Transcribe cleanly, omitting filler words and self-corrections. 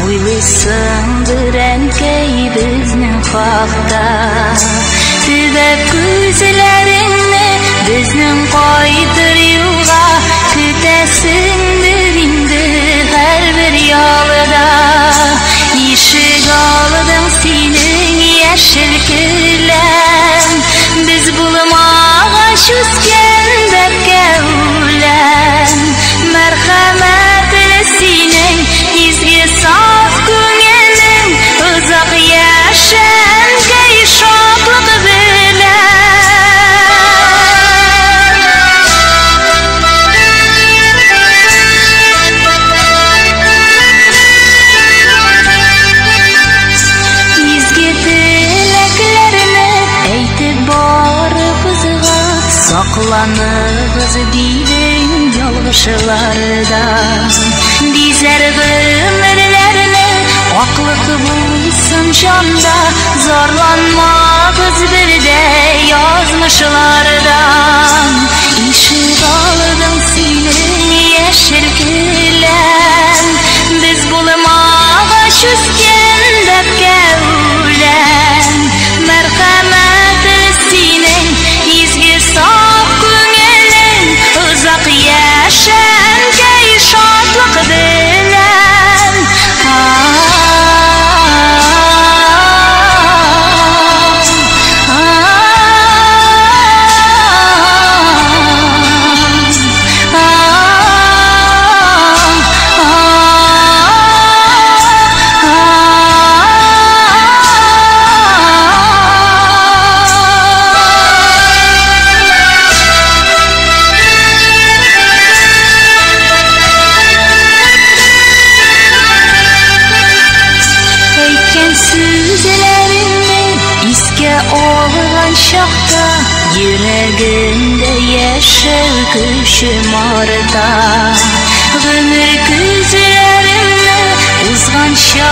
Уйлыйсыңдыр әнкәй безнең хакта. Төбәп күзләреңне безнең кайтыр юлга, көтәсеңдер инде һәрбер ялда. Ишек алдың синең яшел келәм, без булмагач үскән бәбкә үләм. Мәрхәмәтле синең изге саф күңелең, озак яшәгәй шатлык Сакланыгыз дидең ялгышлардан, дизәр гомерләрне аклык булсын җанда, зарланмагыз бердә язмышлардан. Ишек алдың синең яшел келәм, без булмагач үскән бәбкә үләм. Мәрхәмәтле синең изге саф күңелең, озак яшәгәй шатлык белән. Шакта йөрәгемдә яшәү көчем арта, гомер күзләремне узганча